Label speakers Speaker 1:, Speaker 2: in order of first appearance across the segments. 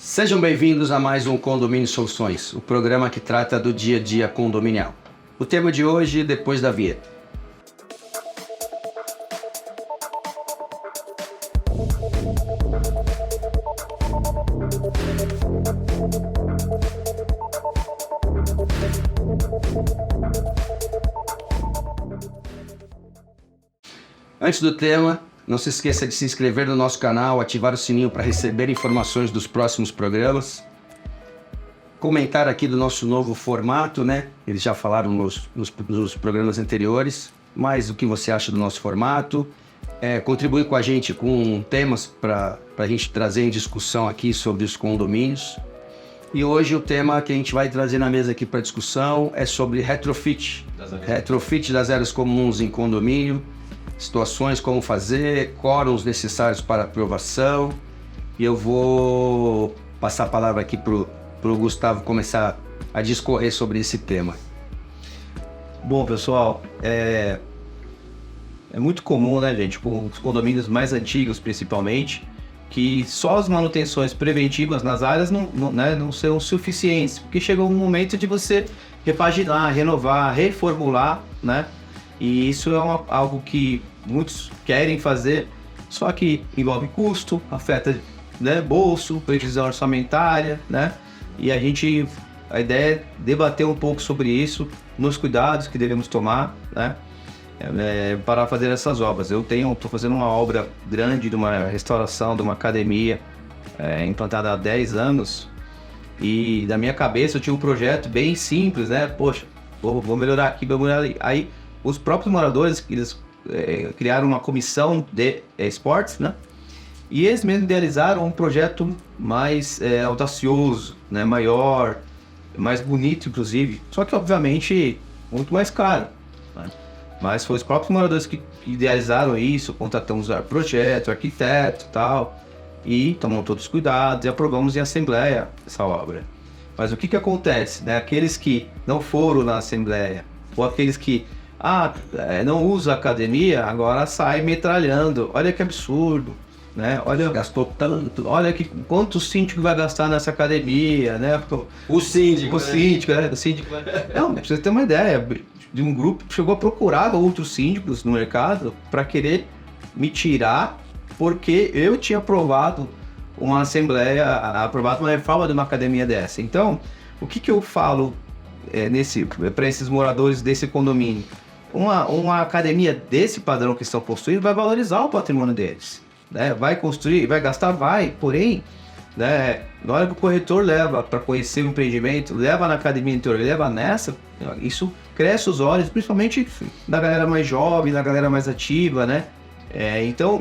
Speaker 1: Sejam bem-vindos a mais um Condomínio Soluções, o programa que trata do dia a dia condominial. O tema de hoje, depois da vinheta. Antes do tema, não se esqueça de se inscrever no nosso canal, ativar o sininho para receber informações dos próximos programas. Comentar aqui do nosso novo formato, né? Eles já falaram nos programas anteriores, mas o que você acha do nosso formato? Contribuir com a gente com temas para a gente trazer em discussão aqui sobre os condomínios. E hoje o tema que a gente vai trazer na mesa aqui para discussão é sobre retrofit. Retrofit das áreas comuns em condomínio. Situações, como fazer, quórums necessários para aprovação. E eu vou passar a palavra aqui para o Gustavo começar a discorrer sobre esse tema.
Speaker 2: Bom, pessoal, é muito comum, né, gente, com os condomínios mais antigos principalmente, que só as manutenções preventivas nas áreas não são suficientes, porque chega um momento de você repaginar, renovar, reformular, né? E isso é algo que muitos querem fazer, só que envolve custo, afeta, né, bolso, previsão orçamentária, né? E a ideia é debater um pouco sobre isso, nos cuidados que devemos tomar, né? Para fazer essas obras. Eu estou fazendo uma obra grande de uma restauração de uma academia implantada há 10 anos, e da minha cabeça eu tinha um projeto bem simples, né? Poxa, vou melhorar aqui, vou melhorar ali. Aí os próprios moradores, eles criaram uma comissão de esportes, né? E eles mesmos idealizaram um projeto mais audacioso, né? Maior, mais bonito, inclusive. Só que, obviamente, muito mais caro, né? Mas foi os próprios moradores que idealizaram isso, contratamos o projeto, arquiteto e tal, e tomamos todos os cuidados e aprovamos em assembleia essa obra. Mas o que acontece, né? Aqueles que não foram na assembleia, ou aqueles que não usa a academia, agora sai metralhando. Olha que absurdo, né? Olha, gastou tanto. Olha quanto o síndico vai gastar nessa academia, né?
Speaker 1: O síndico,
Speaker 2: né? O síndico. Não, pra você ter uma ideia, de um grupo que chegou a procurar outros síndicos no mercado para querer me tirar, porque eu tinha aprovado uma reforma de uma academia dessa. Então, o que eu falo para esses moradores desse condomínio? Uma academia desse padrão que estão construindo vai valorizar o patrimônio deles, né? Vai construir, vai gastar, porém, né, na hora que o corretor leva para conhecer o empreendimento, leva na academia interior, leva nessa, isso cresce os olhos, principalmente da galera mais jovem, da galera mais ativa, né? Então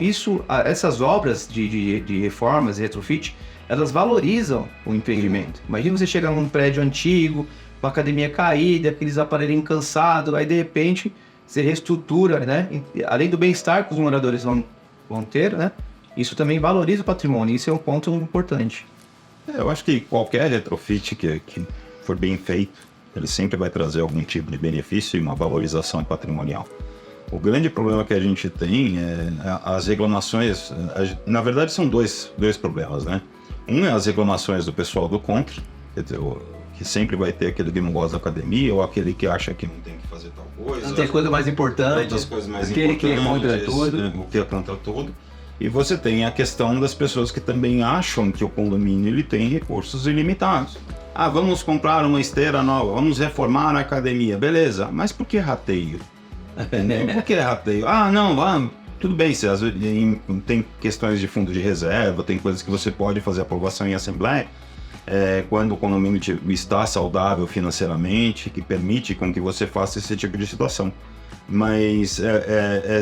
Speaker 2: essas obras de reformas e retrofit, elas valorizam o empreendimento. Imagina você chegar num prédio antigo, com a academia caída, aqueles aparelhinhos cansados, aí de repente você reestrutura, né? Além do bem-estar que os moradores vão ter, né? Isso também valoriza o patrimônio, isso é um ponto importante.
Speaker 3: Eu acho que qualquer retrofit que for bem feito, ele sempre vai trazer algum tipo de benefício e uma valorização patrimonial. O grande problema que a gente tem é as reclamações. Na verdade, são dois problemas, né? Um é as reclamações do pessoal do contra, quer dizer, que sempre vai ter aquele que não gosta da academia, ou aquele que acha que não tem que fazer tal coisa.
Speaker 2: Não tem coisa mais importante.
Speaker 3: Outras coisas mais
Speaker 2: aquele
Speaker 3: importantes.
Speaker 2: Que é contra tudo.
Speaker 3: O que é contra tudo. E você tem a questão das pessoas que também acham que o condomínio ele tem recursos ilimitados. Vamos comprar uma esteira nova, vamos reformar a academia. Beleza, mas por que rateio? Por que rateio? Tudo bem, se às vezes tem questões de fundo de reserva, tem coisas que você pode fazer aprovação em assembleia, quando o condomínio está saudável financeiramente, que permite com que você faça esse tipo de situação. Mas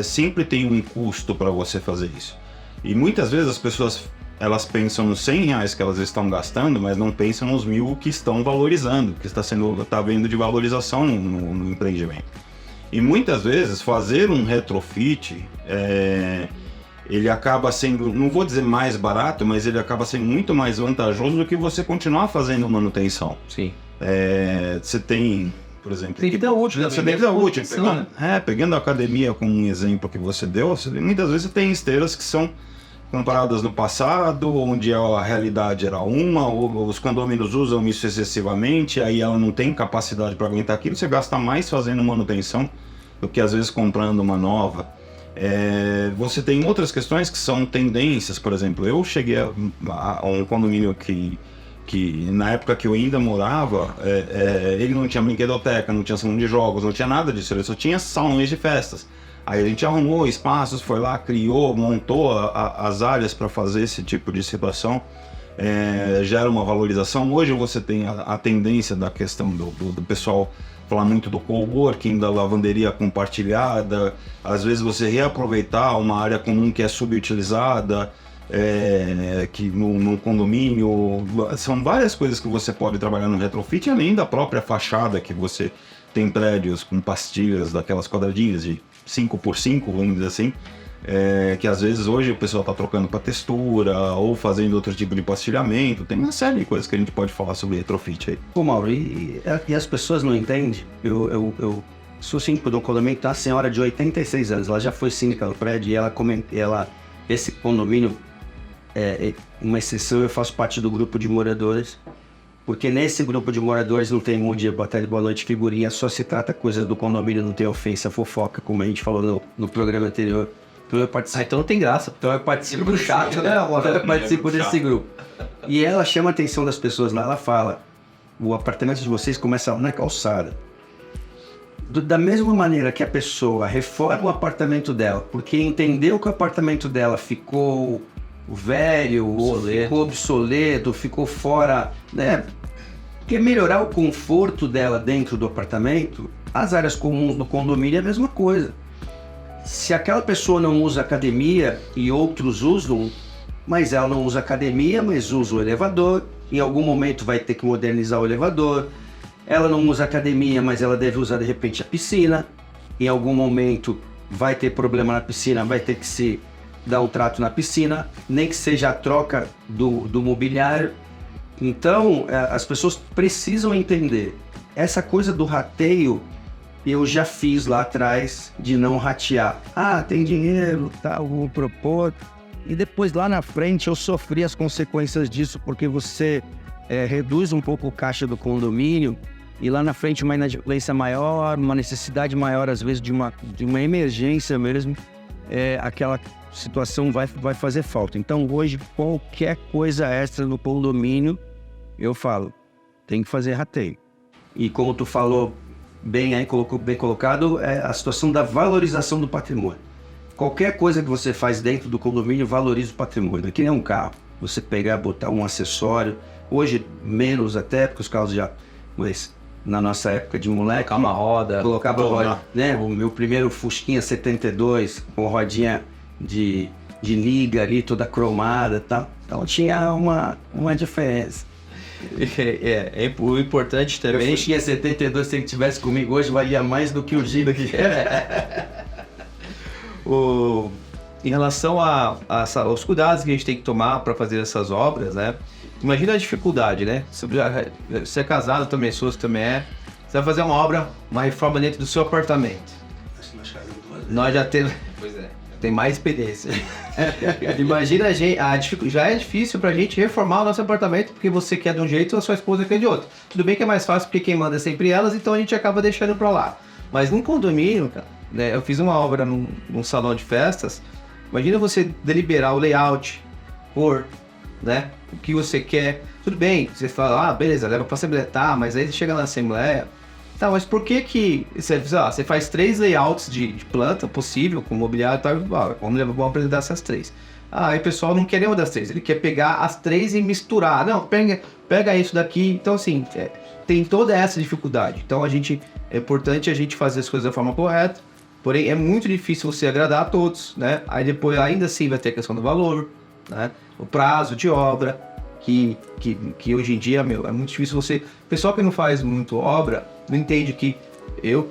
Speaker 3: sempre tem um custo para você fazer isso. E muitas vezes as pessoas elas pensam nos R$100 que elas estão gastando, mas não pensam nos 1.000 que estão valorizando, que está vendo de valorização no empreendimento. E muitas vezes fazer um retrofit, ele acaba sendo, não vou dizer mais barato, mas ele acaba sendo muito mais vantajoso do que você continuar fazendo manutenção.
Speaker 2: Sim.
Speaker 3: Você tem, por exemplo...
Speaker 2: Tem vida útil.
Speaker 3: Você tem vida útil. Pegando a academia como um exemplo que você deu, muitas vezes você tem esteiras que são comparadas no passado, onde a realidade era uma, ou os condôminos usam isso excessivamente, aí ela não tem capacidade para aguentar aquilo, você gasta mais fazendo manutenção do que às vezes comprando uma nova. Você tem outras questões que são tendências, por exemplo, eu cheguei a um condomínio que na época que eu ainda morava, ele não tinha brinquedoteca, não tinha salão de jogos, não tinha nada disso, ele só tinha salões de festas. Aí a gente arrumou espaços, foi lá, criou, montou as áreas para fazer esse tipo de situação, gera uma valorização. Hoje você tem a tendência da questão do pessoal falar muito do coworking, da lavanderia compartilhada, às vezes você reaproveitar uma área comum que é subutilizada, que num condomínio, são várias coisas que você pode trabalhar no retrofit, além da própria fachada, que você tem prédios com pastilhas daquelas quadradinhas de 5x5, vamos dizer assim, que às vezes hoje o pessoal está trocando para textura ou fazendo outro tipo de pastilhamento. Tem uma série de coisas que a gente pode falar sobre retrofit aí.
Speaker 1: Pô, Mauro, e as pessoas não entendem? Eu sou síndico de um condomínio, tá? A senhora de 86 anos, ela já foi síndica do prédio e esse condomínio uma exceção, eu faço parte do grupo de moradores, porque nesse grupo de moradores não tem bom dia, boa tarde, boa noite, figurinha, só se trata coisas do condomínio, não tem ofensa, fofoca, como a gente falou no programa anterior. Então eu participo.
Speaker 2: Então não tem graça.
Speaker 1: Então eu participo do chato, né? Eu participo desse grupo. E ela chama a atenção das pessoas lá, ela fala, o apartamento de vocês começa lá na calçada. Da mesma maneira que a pessoa reforma o apartamento dela, porque entendeu que o apartamento dela ficou velho, ficou obsoleto, ficou fora, né? Porque melhorar o conforto dela dentro do apartamento, as áreas comuns do condomínio é a mesma coisa. Se aquela pessoa não usa academia e outros usam, mas ela não usa academia, mas usa o elevador, em algum momento vai ter que modernizar o elevador. Ela não usa academia, mas ela deve usar de repente a piscina. Em algum momento vai ter problema na piscina, vai ter que se dar um trato na piscina, nem que seja a troca do mobiliário. Então, as pessoas precisam entender. Essa coisa do rateio, eu já fiz lá atrás de não ratear. Ah, tem dinheiro, tá, vou propor. E depois lá na frente eu sofri as consequências disso, porque você reduz um pouco o caixa do condomínio e lá na frente uma inadimplência maior, uma necessidade maior às vezes de uma emergência mesmo, aquela situação vai fazer falta. Então hoje qualquer coisa extra no condomínio, eu falo, tem que fazer rateio. E como tu falou bem aí, bem colocado, é a situação da valorização do patrimônio. Qualquer coisa que você faz dentro do condomínio valoriza o patrimônio. Aqui é um carro, você pegar, botar um acessório, hoje menos até, porque os carros já, mas na nossa época de moleque, colocava roda, né? O meu primeiro Fusquinha 72, com rodinha de liga ali, toda cromada e tal. Então tinha uma diferença.
Speaker 2: O importante também...
Speaker 1: Eu Fusquinha 72, se ele tivesse comigo hoje, valia mais do que o Gino aqui.
Speaker 2: Em relação aos cuidados que a gente tem que tomar para fazer essas obras, né? Imagina a dificuldade, né? Você é casado também, sua também é. Você vai fazer uma reforma dentro do seu apartamento. Nós já temos... Pois é. Tem mais experiência. Imagina já é difícil pra gente reformar o nosso apartamento, porque você quer de um jeito e a sua esposa quer de outro. Tudo bem que é mais fácil porque quem manda é sempre elas, então a gente acaba deixando pra lá. Mas num condomínio, cara, né, eu fiz uma obra num salão de festas. Imagina você deliberar o layout, cor, né? O que você quer. Tudo bem, você fala, beleza, leva pra assembleia, tá, mas aí você chega na assembleia. Tá, mas por que você faz 3 layouts de planta possível, com mobiliário e tal, vamos apresentar essas 3. Aí o pessoal não quer nenhuma das 3, ele quer pegar as 3 e misturar. Não, pega isso daqui. Então, assim, tem toda essa dificuldade. Então, é importante a gente fazer as coisas da forma correta, porém é muito difícil você agradar a todos, né? Aí depois, ainda assim, vai ter a questão do valor, né? O prazo de obra, que hoje em dia, é muito difícil você... O pessoal que não faz muito obra, não entende que eu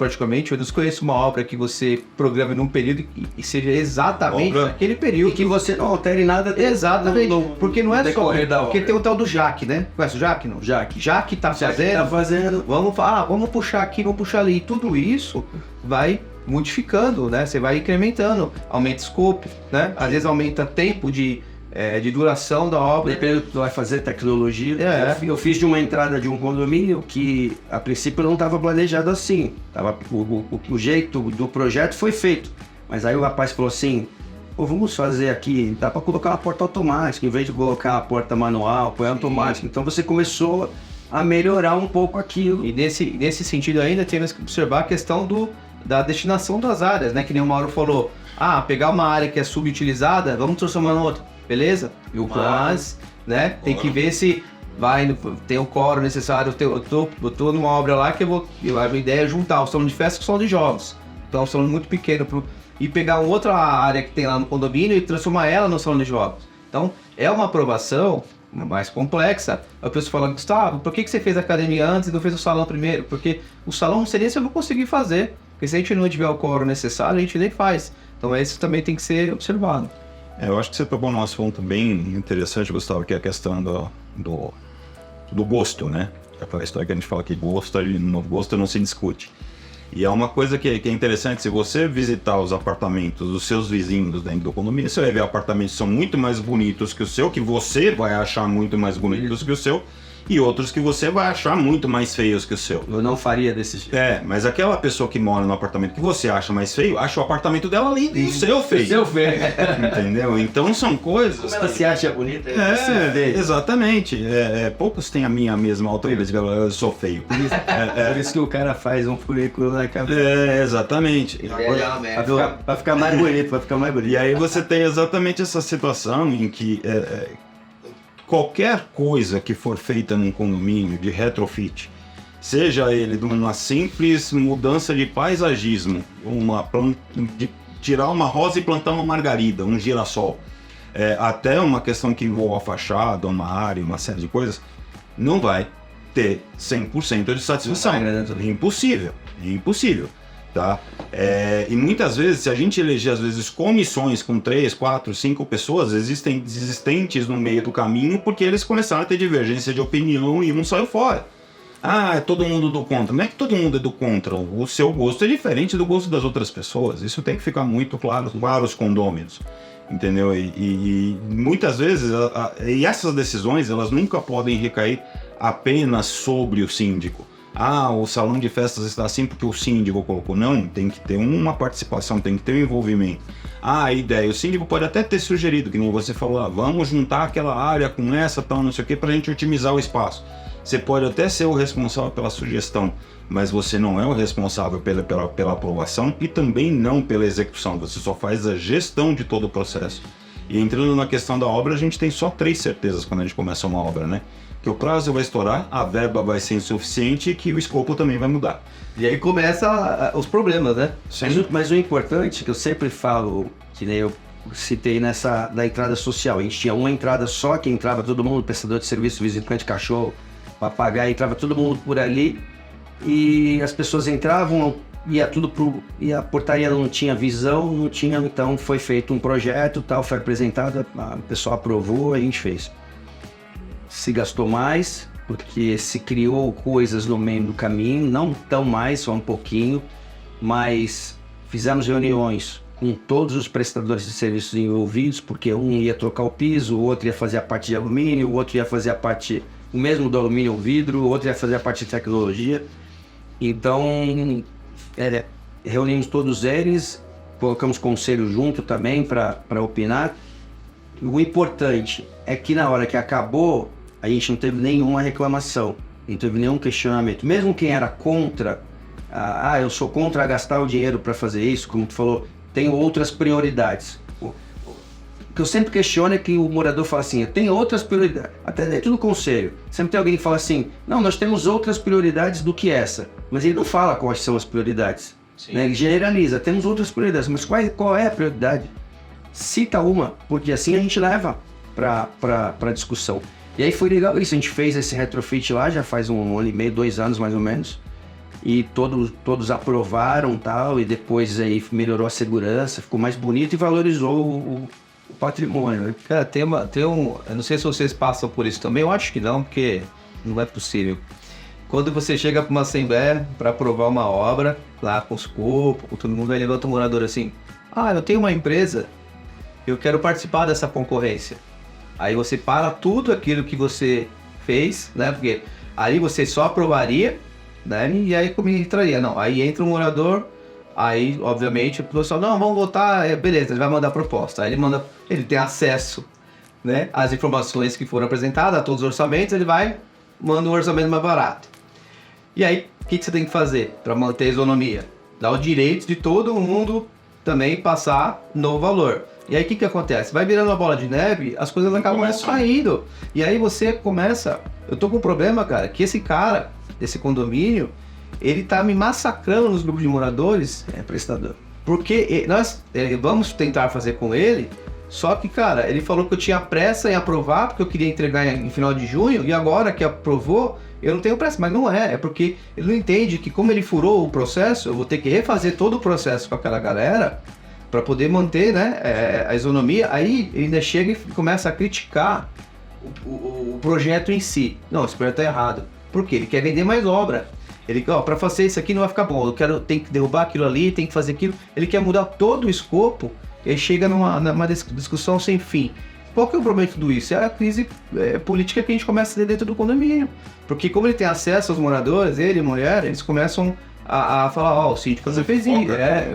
Speaker 2: desconheço uma obra que você programa num período e seja exatamente naquele período.
Speaker 1: E que você não altere nada.
Speaker 2: Exatamente. Porque não é só... Porque tem o tal do Jaque, né? Conhece o Jaque, não? Jaque tá fazendo. Vamos puxar aqui, vamos puxar ali. Tudo isso vai modificando, né? Você vai incrementando, aumenta scope, né? Às vezes aumenta tempo de duração da obra.
Speaker 1: Depende do que tu vai fazer, tecnologia. Eu fiz de uma entrada de um condomínio que a princípio não estava planejado assim. O jeito do projeto foi feito. Mas aí o rapaz falou assim, vamos fazer aqui, dá para colocar uma porta automática, em vez de colocar a porta manual, põe automática. Então você começou a melhorar um pouco aquilo.
Speaker 2: E nesse sentido ainda temos que observar a questão da destinação das áreas, né? Que nem o Mauro falou, pegar uma área que é subutilizada, vamos transformar em outra, beleza? Mas, né, tem que ver se tem o quórum necessário. Eu tô numa obra lá que a minha ideia é juntar o salão de festa com o salão de jogos. Então é um salão muito pequeno, e pegar uma outra área que tem lá no condomínio e transformar ela no salão de jogos. Então é uma aprovação mais complexa. A pessoa fala, Gustavo, por que você fez a academia antes e não fez o salão primeiro? Porque o salão não seria se eu não conseguir fazer. Porque se a gente não tiver o quórum necessário, a gente nem faz. Então isso também tem que ser observado.
Speaker 3: Eu acho que você tocou num assunto bem interessante, Gustavo, que é a questão do gosto, né? Aquela história que a gente fala que gosto não se discute. E é uma coisa que é interessante, se você visitar os apartamentos dos seus vizinhos dentro do condomínio, você vai ver apartamentos que são muito mais bonitos que o seu, que você vai achar muito mais bonitos que o seu, e outros que você vai achar muito mais feios que o seu.
Speaker 1: Eu não faria desse jeito.
Speaker 3: Mas aquela pessoa que mora no apartamento que você acha mais feio, acha o apartamento dela lindo e o seu feio.
Speaker 1: O seu feio.
Speaker 3: Entendeu? Então são coisas...
Speaker 1: Como ela se acha bonita?
Speaker 3: Exatamente. Poucos têm a minha mesma autoestima, eu sou feio.
Speaker 1: Por isso que o cara faz um currículo na cabeça.
Speaker 3: Exatamente.
Speaker 1: Vai ficar mais bonito,
Speaker 3: E aí você tem exatamente essa situação em que... qualquer coisa que for feita num condomínio de retrofit, seja ele de uma simples mudança de paisagismo, de tirar uma rosa e plantar uma margarida, um girassol, até uma questão que envolva a fachada, uma área, uma série de coisas, não vai ter 100% de satisfação. É impossível. Tá? E muitas vezes, se a gente eleger às vezes comissões com 3, 4, 5 pessoas, existem desistentes no meio do caminho porque eles começaram a ter divergência de opinião e um saiu fora. É todo mundo do contra. Não é que todo mundo é do contra, o seu gosto é diferente do gosto das outras pessoas. Isso tem que ficar muito claro para os condôminos, entendeu? E muitas vezes, essas decisões, elas nunca podem recair apenas sobre o síndico. O salão de festas está assim porque o síndico colocou. Não, tem que ter uma participação, tem que ter um envolvimento. A ideia, o síndico pode até ter sugerido, que nem você falou, vamos juntar aquela área com essa, tal, não sei o que, para a gente otimizar o espaço. Você pode até ser o responsável pela sugestão, mas você não é o responsável pela aprovação e também não pela execução. Você só faz a gestão de todo o processo. E entrando na questão da obra, a gente tem só 3 certezas quando a gente começa uma obra, né? Que o prazo vai estourar, a verba vai ser insuficiente e que o escopo também vai mudar.
Speaker 2: E aí começa os problemas, né?
Speaker 1: Mas o importante, que eu sempre falo, que nem eu citei da entrada social, a gente tinha uma entrada só, que entrava todo mundo, prestador de serviço, visitante, cachorro, papagaio, entrava todo mundo por ali, e as pessoas entravam, e a portaria não tinha visão, então foi feito um projeto, tal, foi apresentado, o pessoal aprovou, a gente fez. Se gastou mais, porque se criou coisas no meio do caminho, não tão mais, só um pouquinho, mas fizemos reuniões com todos os prestadores de serviços envolvidos, porque um ia trocar o piso, o outro ia fazer a parte de alumínio, o outro ia fazer a parte, o mesmo do alumínio ou vidro, o outro ia fazer a parte de tecnologia. Então, reunimos todos eles, colocamos conselho junto também para opinar. O importante é que na hora que acabou, a gente não teve nenhuma reclamação, não teve nenhum questionamento. Mesmo quem era contra, eu sou contra gastar o dinheiro para fazer isso, como tu falou, tem outras prioridades. O que eu sempre questiono é que o morador fala assim, eu tenho outras prioridades, até dentro do conselho. Sempre tem alguém que fala assim, não, nós temos outras prioridades do que essa, mas ele não fala quais são as prioridades. Né? Ele generaliza, temos outras prioridades, mas qual é a prioridade? Cita uma, porque assim a gente leva para discussão. E aí foi legal isso, a gente fez esse retrofit lá, já faz 1 ano e meio, 2 anos mais ou menos, e todos aprovaram tal, e depois aí melhorou a segurança, ficou mais bonito e valorizou o patrimônio. Né?
Speaker 2: Cara, eu não sei se vocês passam por isso também, eu acho que não, porque não é possível. quando você chega para uma assembleia para aprovar uma obra, lá com o escopo, com todo mundo, aí levanta o morador assim, eu tenho uma empresa, eu quero participar dessa concorrência. Aí você para tudo aquilo que você fez, né? Porque aí você só aprovaria, né? E aí como entraria? Não, aí entra um morador, aí obviamente o pessoal, não, vamos votar, beleza, ele vai mandar a proposta. Aí ele tem acesso, né, às informações que foram apresentadas, a todos os orçamentos, ele manda um orçamento mais barato. E aí, o que você tem que fazer para manter a isonomia? Dar o direito de todo mundo também passar no valor. E aí o que acontece? Vai virando uma bola de neve, as coisas acabam saindo. E aí você começa... Eu tô com um problema, cara, que esse cara, desse condomínio, ele tá me massacrando nos grupos de moradores, prestador. Porque nós vamos tentar fazer com ele, só que, cara, ele falou que eu tinha pressa em aprovar, porque eu queria entregar em final de junho, e agora que aprovou, eu não tenho pressa. Mas não é porque ele não entende que como ele furou o processo, eu vou ter que refazer todo o processo com aquela galera, para poder manter, né, a isonomia. Aí ele ainda chega e começa a criticar o projeto em si. Não, esse projeto tá errado. Por quê? Ele quer vender mais obra. Ele, para fazer isso aqui não vai ficar bom. Tem que derrubar aquilo ali, tem que fazer aquilo. Ele quer mudar todo o escopo e aí chega numa discussão sem fim. Qual que é o problema de tudo isso? É a crise política que a gente começa a ter dentro do condomínio. Porque como ele tem acesso aos moradores, ele e a mulher, eles começam a falar, o síndico fez isso,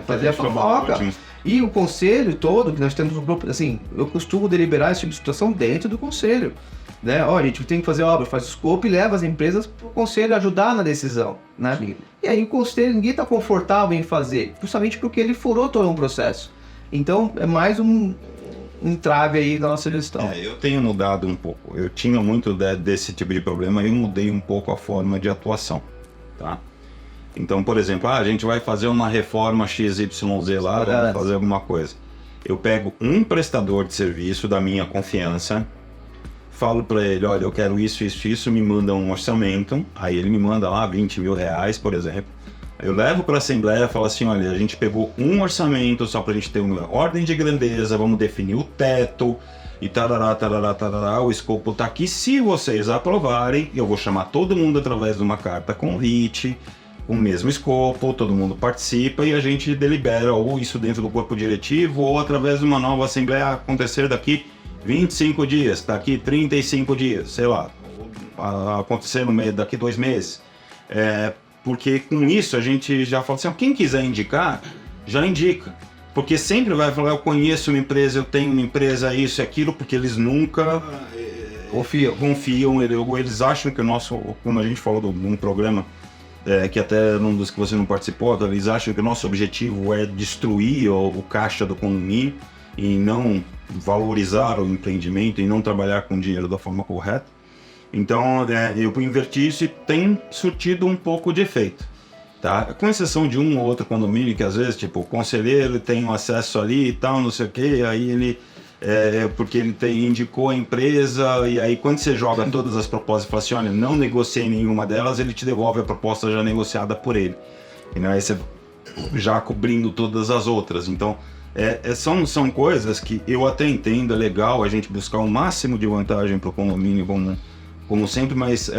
Speaker 2: fazer a fofoca. E o conselho todo, que nós temos um grupo, assim, eu costumo deliberar esse tipo de situação dentro do conselho. Né? A gente tem que fazer obra, faz o escopo e leva as empresas para o conselho ajudar na decisão. Né? E aí o conselho, ninguém está confortável em fazer, justamente porque ele furou todo um processo. Então é mais um entrave aí da nossa gestão.
Speaker 3: Eu tenho mudado um pouco. Eu tinha muito desse tipo de problema e eu mudei um pouco a forma de atuação. Tá? Então, por exemplo, a gente vai fazer uma reforma XYZ lá, vamos fazer alguma coisa. Eu pego um prestador de serviço da minha confiança, falo para ele, olha, eu quero isso, me manda um orçamento, aí ele me manda lá 20 mil reais, por exemplo. Eu levo para a assembleia e falo assim, olha, a gente pegou um orçamento só para a gente ter uma ordem de grandeza, vamos definir o teto, e tarará, o escopo tá aqui. Se vocês aprovarem, eu vou chamar todo mundo através de uma carta convite, o mesmo escopo, todo mundo participa e a gente delibera ou isso dentro do corpo diretivo ou através de uma nova assembleia acontecer daqui 25 dias, daqui 35 dias, sei lá, acontecer daqui 2 meses. Porque com isso a gente já fala assim, quem quiser indicar, já indica. Porque sempre vai falar, eu conheço uma empresa, eu tenho uma empresa, isso e aquilo, porque eles nunca confiam, eles acham que o nosso, como a gente falou num programa, que até num dos que você não participou, eles acham que o nosso objetivo é destruir o caixa do condomínio e não valorizar o empreendimento e não trabalhar com dinheiro da forma correta. Então, eu inverti isso e tem surtido um pouco de efeito, tá? Com exceção de um ou outro condomínio que às vezes, tipo, o conselheiro tem um acesso ali e tal, não sei o que, aí ele, porque ele indicou a empresa, e aí quando você joga todas as propostas e fala assim, olha, não negociei nenhuma delas, ele te devolve a proposta já negociada por ele. E aí você já cobrindo todas as outras. Então, são coisas que eu até entendo, é legal a gente buscar o máximo de vantagem para o condomínio, como sempre, mas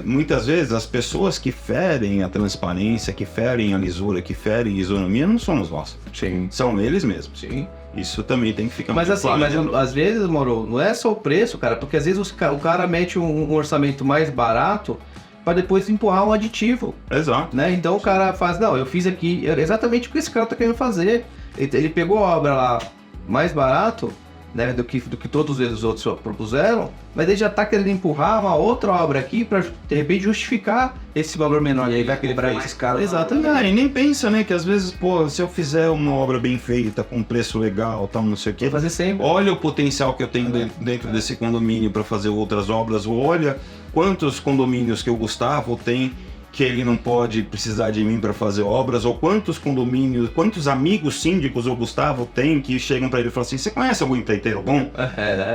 Speaker 3: muitas vezes as pessoas que ferem a transparência, que ferem a lisura, que ferem a isonomia, não somos nós.
Speaker 2: Sim.
Speaker 3: São eles mesmos.
Speaker 2: Sim.
Speaker 3: Isso também tem que ficar
Speaker 2: muito
Speaker 3: claro.
Speaker 2: Mas às vezes, Moro, não é só o preço, cara, porque às vezes o cara mete um orçamento mais barato para depois empurrar um aditivo.
Speaker 3: Exato.
Speaker 2: Né? Então o cara faz, não, eu fiz aqui exatamente o que esse cara tá querendo fazer. Ele pegou a obra lá mais barato, né, do que todos os outros propuseram, mas ele já está querendo empurrar uma outra obra aqui para de repente justificar esse valor menor, e aí vai quebrar esses caras.
Speaker 3: Exatamente, e nem pensa, né, que às vezes, pô, se eu fizer uma obra bem feita, com preço legal, tal, não sei o que,
Speaker 2: fazer sempre.
Speaker 3: Olha o potencial que eu tenho dentro desse condomínio para fazer outras obras, ou olha quantos condomínios que o Gustavo tem que ele não pode precisar de mim para fazer obras, ou quantos condomínios, quantos amigos síndicos o Gustavo tem que chegam para ele e falam assim, você conhece algum empreiteiro bom?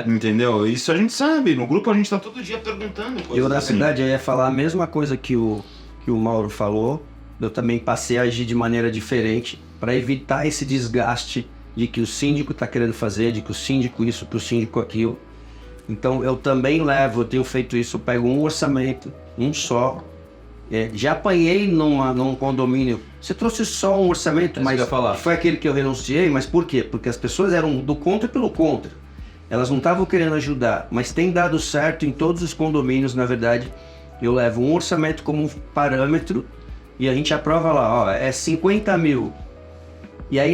Speaker 3: Entendeu? Isso a gente sabe, no grupo a gente tá todo dia perguntando coisas.
Speaker 1: Eu, na verdade, ia falar a mesma coisa que o Mauro falou, eu também passei a agir de maneira diferente para evitar esse desgaste de que o síndico está querendo fazer, de que o síndico isso, que o síndico aquilo. Então eu também eu tenho feito isso, eu pego um orçamento, um só, Já apanhei num condomínio. Você trouxe só um orçamento, mas foi aquele que eu renunciei. Mas por quê? Porque as pessoas eram do contra pelo contra. Elas não estavam querendo ajudar, mas tem dado certo em todos os condomínios, na verdade. Eu levo um orçamento como um parâmetro e a gente aprova lá, ó, é 50 mil. E aí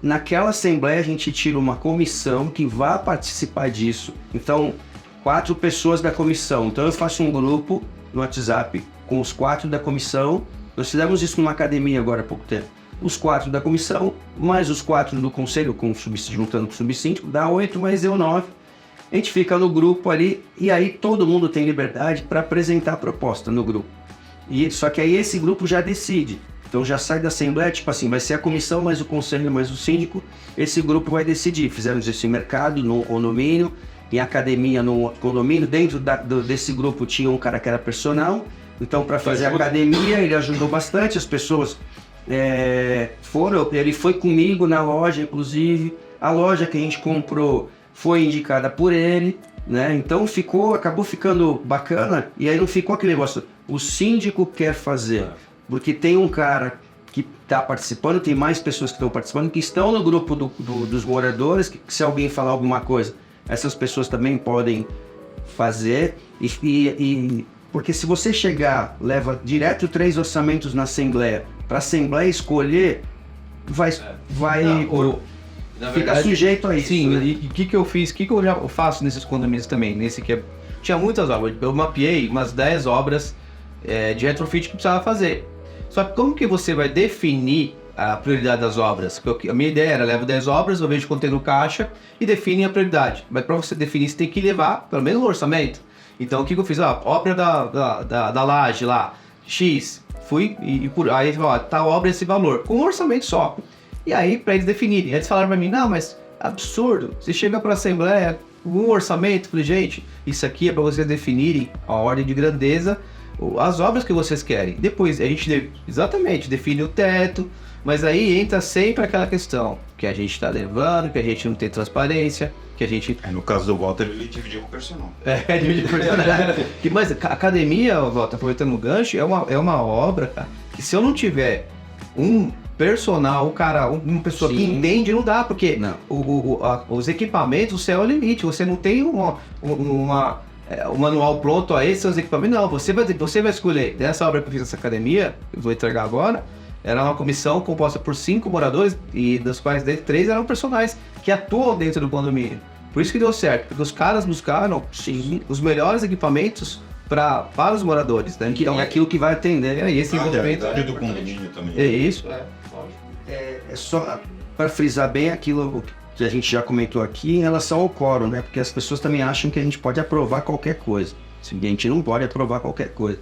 Speaker 1: naquela assembleia a gente tira uma comissão que vai participar disso. Então, 4 pessoas da comissão. Então eu faço um grupo no WhatsApp com os 4 da comissão. Nós fizemos isso numa academia agora há pouco tempo. Os 4 da comissão, mais os 4 do conselho, juntando com o subsíndico, dá 8, mais eu 9. A gente fica no grupo ali e aí todo mundo tem liberdade para apresentar a proposta no grupo. Só que aí esse grupo já decide. Então já sai da assembleia, tipo assim, vai ser a comissão, mais o conselho, mais o síndico. Esse grupo vai decidir. Fizemos isso em mercado, no condomínio, em academia, no condomínio. Dentro desse grupo tinha um cara que era personal. Então para fazer a academia ele ajudou bastante as pessoas. Ele foi comigo na loja, inclusive. A loja que a gente comprou foi indicada por ele, né? Então acabou ficando bacana. E aí não ficou aquele negócio, o síndico quer fazer. Porque tem um cara que está participando, tem mais pessoas que estão participando, que estão no grupo dos moradores, que se alguém falar alguma coisa, essas pessoas também podem fazer. Porque se você leva direto 3 orçamentos na Assembleia, para a Assembleia escolher, fica sujeito a isso.
Speaker 2: Sim, né? E o que eu fiz, o que eu já faço nesses condomínios também? Tinha muitas obras, eu mapeei umas 10 obras de retrofit que precisava fazer. Só que como que você vai definir a prioridade das obras? Porque a minha ideia era, levo 10 obras, eu vejo quanto tem no caixa e define a prioridade. Mas para você definir, você tem que levar pelo menos o orçamento. Então o que eu fiz? Obra da laje lá, X, fui aí tá obra esse valor, com um orçamento só. E aí para eles definirem, eles falaram para mim, não, mas absurdo, você chega para a Assembleia com um orçamento, falei, gente, isso aqui é para vocês definirem a ordem de grandeza, as obras que vocês querem. Depois a gente define o teto, mas aí entra sempre aquela questão que a gente está levando, que a gente não tem transparência, que a gente...
Speaker 3: No caso do Walter, ele dividiu com o personal.
Speaker 2: Dividiu com o personal. Mas a academia, Walter, aproveitando o gancho, é uma obra, cara, que se eu não tiver um personal, uma pessoa que entende, não dá, porque os equipamentos, o céu é o limite, você não tem um manual pronto a esses equipamentos, não, você vai escolher. Dessa obra que eu fiz nessa academia, eu vou entregar agora, era uma comissão composta por 5 moradores, e das quais 3 eram personagens que atuam dentro do condomínio. Por isso que deu certo, porque os caras buscaram os melhores equipamentos para os moradores, né?
Speaker 1: Então é aquilo que vai atender.
Speaker 2: Esse envolvimento
Speaker 3: do condomínio também.
Speaker 2: É isso.
Speaker 1: É só para frisar bem aquilo que a gente já comentou aqui em relação ao quórum, né? Porque as pessoas também acham que a gente pode aprovar qualquer coisa. A gente não pode aprovar qualquer coisa.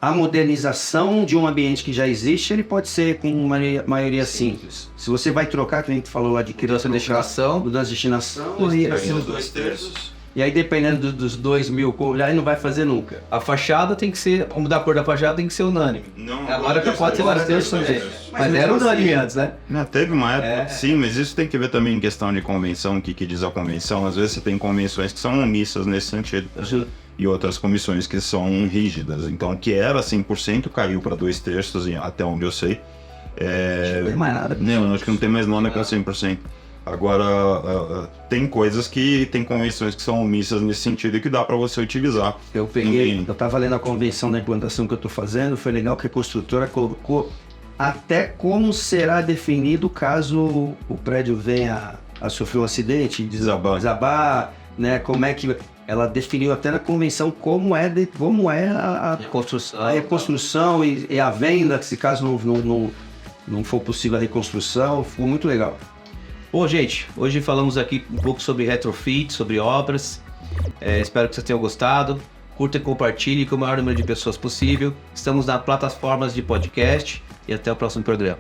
Speaker 1: A modernização de um ambiente que já existe, ele pode ser com uma maioria simples. Se você vai trocar, que a gente falou lá de criança de destinação, mudança de destinação,
Speaker 3: os 2 terços.
Speaker 1: E aí dependendo dos 2 mil, aí não vai fazer nunca.
Speaker 2: A fachada tem que ser, vamos mudar a cor da fachada, tem que ser unânime.
Speaker 3: Não,
Speaker 2: agora que pode ser vários terços também. Mas era unânime antes, né?
Speaker 3: Teve uma época, sim, mas isso tem que ver também em questão de convenção, o que diz a convenção. Às vezes você tem convenções que são omissas nesse sentido. E outras comissões que são rígidas. Então, o que era 100% caiu para 2 terços, até onde eu sei.
Speaker 1: Não tem mais nada.
Speaker 3: Não, acho que não tem mais nada com 100%. Agora, tem coisas tem convenções que são omissas nesse sentido e que dá para você utilizar.
Speaker 1: Eu estava lendo a convenção da implantação que eu estou fazendo, foi legal que a construtora colocou até como será definido caso o prédio venha a sofrer um acidente, desabar, né? Como é que... Ela definiu até na convenção como é a reconstrução e a venda, se caso não for possível a reconstrução. Ficou muito legal.
Speaker 2: Bom, gente, hoje falamos aqui um pouco sobre retrofit, sobre obras. Espero que vocês tenham gostado. Curta e compartilhe com o maior número de pessoas possível. Estamos nas plataformas de podcast e até o próximo programa.